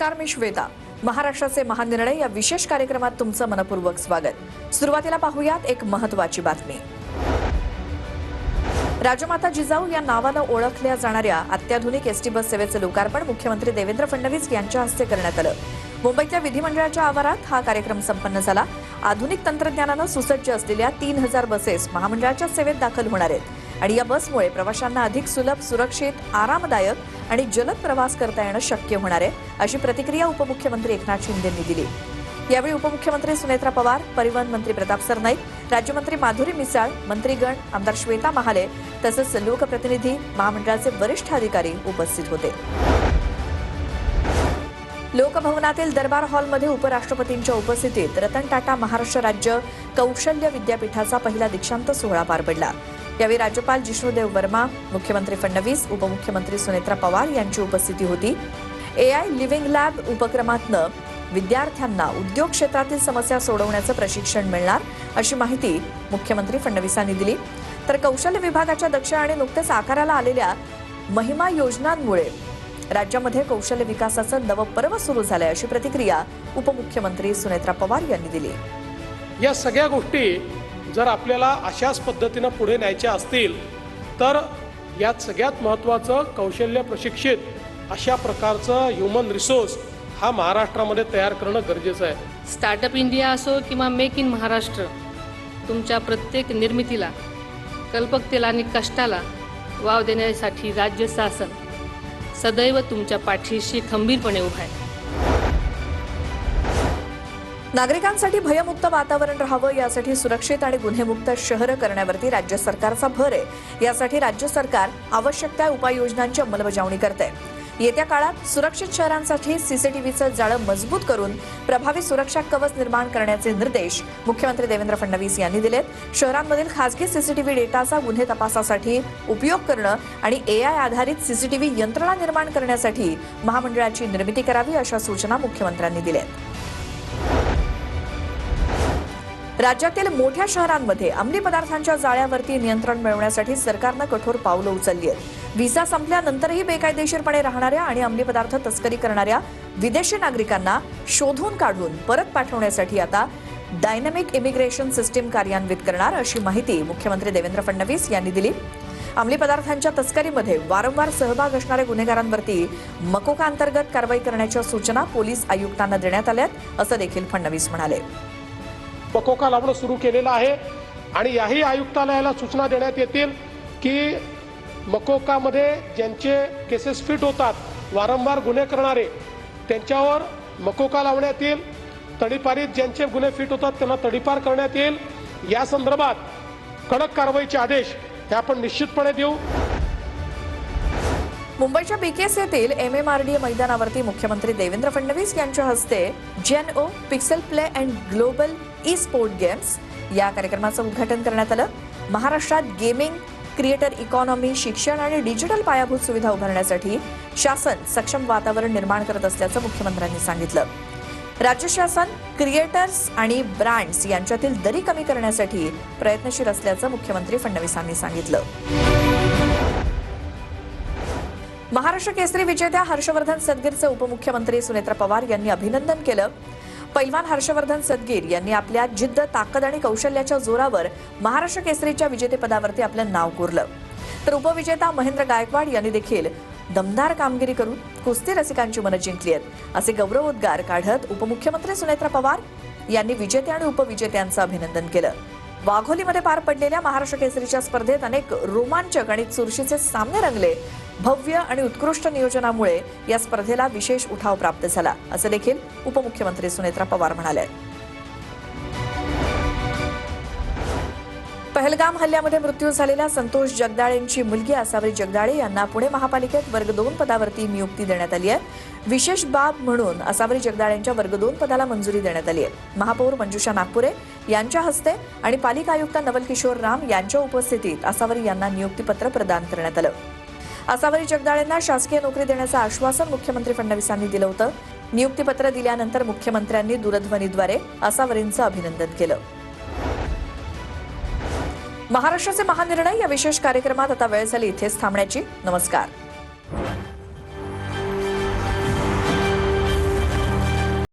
नमस्कार, मी श्वेता. महाराष्ट्राचे महानिर्णय या विशेष कार्यक्रमात तुमचं मनपूर्वक स्वागत. सुरुवातीला पाहूयात एक महत्त्वाची बातमी. राजमाता जिजाऊ या नावानं ओळखल्या जाणाऱ्या अत्याधुनिक एसटी बस सेवेचं लोकार्पण मुख्यमंत्री देवेंद्र फडणवीस यांच्या हस्ते करण्यात आलं. मुंबईतल्या विधिमंडळाच्या आवारात हा कार्यक्रम संपन्न झाला. आधुनिक तंत्रज्ञानानं सुसज्ज असलेल्या 3000 बसेस महामंडळाच्या सेवेत दाखल होणार आहेत आणि या बसमुळे प्रवाशांना अधिक सुलभ, सुरक्षित, आरामदायक आणि जलद प्रवास करता येणं शक्य होणार आहे, अशी प्रतिक्रिया उपमुख्यमंत्री एकनाथ शिंदे यांनी दिली. यावेळी उपमुख्यमंत्री सुनेत्रा पवार, परिवहन मंत्री प्रताप सरनाईक, राज्यमंत्री माधुरी मिसाळ, मंत्रीगण, आमदार श्वेता महाले तसंच लोकप्रतिनिधी, महामंडळाचे वरिष्ठ अधिकारी उपस्थित होते. लोकभवनातील दरबार हॉलमध्ये उपराष्ट्रपतींच्या उपस्थितीत रतन टाटा महाराष्ट्र राज्य कौशल्य विद्यापीठाचा पहिला दीक्षांत सोहळा पार पडला. यावेळी राज्यपाल जिष्णुदेव वर्मा, मुख्यमंत्री फडणवीस, उपमुख्यमंत्री सुनेत्रा पवार यांची उपस्थिती होती. AI लिव्हिंग लॅब उपक्रमातनं विद्यार्थ्यांना उद्योग क्षेत्रातील समस्या सोडवण्याचं प्रशिक्षण मिळणार, अशी माहिती मुख्यमंत्री फडणवीसांनी दिली. तर कौशल्य विभागाच्या दक्ष आणि नुकतेच आकाराला आलेल्या महिमा योजनांमुळे राज्यामध्ये कौशल्य विकासाचं नवं पर्व सुरू झालंय, अशी प्रतिक्रिया उपमुख्यमंत्री सुनेत्रा पवार यांनी दिली. या सगळ्या गोष्टी जर आपल्याला अशाच पद्धतीने पुढे न्यायच्या असतील तर यात सगळ्यात महत्त्वाचं कौशल्य प्रशिक्षित अशा प्रकारचं ह्युमन रिसोर्स हा महाराष्ट्रामध्ये तयार करणं गरजेचं आहे. स्टार्टअप इंडिया असो किंवा मेक इन महाराष्ट्र, तुमच्या प्रत्येक निर्मितीला, कल्पकतेला आणि कष्टाला वाव देण्यासाठी राज्य शासन सदैव तुमच्या पाठीशी खंबीरपणे उभा आहे. नागरिकांसाठी भयमुक्त वातावरण राहावं यासाठी सुरक्षित आणि गुन्हेमुक्त शहरं करण्यावरती राज्य सरकारचा भर आहे. यासाठी राज्य सरकार आवश्यक त्या उपाययोजनांची अंमलबजावणी करते. येत्या काळात सुरक्षित शहरांसाठी सीसीटीव्हीचं जाळं मजबूत करून प्रभावी सुरक्षा कवच निर्माण करण्याचे निर्देश मुख्यमंत्री देवेंद्र फडणवीस यांनी दिलेत. शहरांमधील खासगी सीसीटीव्ही डेटाचा गुन्हे तपासासाठी उपयोग करणं आणि AI आधारित सीसीटीव्ही यंत्रणा निर्माण करण्यासाठी महामंडळाची निर्मिती करावी, अशा सूचना मुख्यमंत्र्यांनी दिल्यात. राज्यातील मोठ्या शहरांमध्ये अंमली पदार्थांच्या जाळ्यावरती नियंत्रण मिळवण्यासाठी सरकारनं कठोर पावलं उचलली आहेत. व्हिसा संपल्यानंतरही बेकायदेशीरपणे राहणाऱ्या आणि अंमली पदार्थ तस्करी करणाऱ्या विदेशी नागरिकांना शोधून काढून परत पाठवण्यासाठी आता डायनॅमिक इमिग्रेशन सिस्टीम कार्यान्वित करणार, अशी माहिती मुख्यमंत्री देवेंद्र फडणवीस यांनी दिली. अंमली पदार्थांच्या तस्करीमध्ये वारंवार सहभाग असणाऱ्या गुन्हेगारांवरती मकोका अंतर्गत कारवाई करण्याच्या सूचना पोलीस आयुक्तांना देण्यात आल्यात, असं देखील फडणवीस म्हणाले. मकोका लावणं सुरू केलेलं आहे आणि याही आयुक्तालयाला सूचना देण्यात येतील की मकोकामध्ये ज्यांचे केसेस फिट होतात, वारंवार गुन्हे करणारे, त्यांच्यावर मकोका लावण्यात येईल. तडीपारीत ज्यांचे गुन्हे फिट होतात त्यांना तडीपार करण्यात येईल. या संदर्भात कडक कारवाईचे आदेश हे आपण निश्चितपणे देऊ. मुंबईच्या BKC येथील MMRDA मैदानावरती मुख्यमंत्री देवेंद्र फडणवीस यांच्या हस्ते GENO pixel play and global e-sport games या कार्यक्रमाचं उद्घाटन करण्यात आलं. महाराष्ट्रात गेमिंग, क्रिएटर इकॉनॉमी, शिक्षण आणि डिजिटल पायाभूत सुविधा उभारण्यासाठी शासन सक्षम वातावरण निर्माण करत असल्याचं मुख्यमंत्र्यांनी सांगितलं. राज्य शासन क्रिएटर्स आणि ब्रँड्स यांच्यातील दरी कमी करण्यासाठी प्रयत्नशील असल्याचं मुख्यमंत्री फडणवीसांनी सांगितलं. महाराष्ट्र केसरी विजेत्या हर्षवर्धन सदगीरचं उपमुख्यमंत्री सुनेत्रा पवार यांनी अभिनंदन केलं. पैलवान हर्षवर्धन सदगीर यांनी आपल्या जिद्द, ताकद आणि कौशल्याच्या जोरावर महाराष्ट्र केसरीच्या विजेतेपदावरती आपलं नाव कोरलं. तर उपविजेता महेंद्र गायकवाड यांनी देखील दमदार कामगिरी करून कुस्ती रसिकांची मनं जिंकली आहेत, असे गौरवोद्गार काढत उपमुख्यमंत्री सुनेत्रा पवार यांनी विजेते आणि उपविजेत्यांचं अभिनंदन केलं. वाघोलीमध्ये पार पडलेल्या महाराष्ट्र केसरीच्या स्पर्धेत अनेक रोमांचक आणि चुरशीचे सामने रंगले. भव्य आणि उत्कृष्ट नियोजनामुळे या स्पर्धेला विशेष उठाव प्राप्त झाला, असं देखील उपमुख्यमंत्री सुनेत्रा पवार म्हणाले. पहलगाम हल्ल्यामध्ये मृत्यू झालेल्या संतोष जगदाळेंची मुलगी आसावरी जगदाळे यांना पुणे महापालिकेत वर्ग 2 पदावरती नियुक्ती देण्यात आली आहे. विशेष बाब म्हणून आसावरी जगदाळेंच्या वर्ग 2 पदाला मंजुरी देण्यात आली आहे. महापौर मंजुषा नागपुरे यांच्या हस्ते आणि पालिका आयुक्त नवल किशोर राम यांच्या उपस्थितीत आसावरी यांना नियुक्तीपत्र प्रदान करण्यात आलं. आसावरी जगदाळेंना शासकीय नोकरी देण्याचं आश्वासन मुख्यमंत्री फडणवीसांनी दिलं होतं. नियुक्तीपत्र दिल्यानंतर मुख्यमंत्र्यांनी दूरध्वनीद्वारे आसावरींचं अभिनंदन केलं. महाराष्ट्राचे महानिर्णय या विशेष कार्यक्रमात आता वेळ झाली इथेच थांबण्याची. नमस्कार.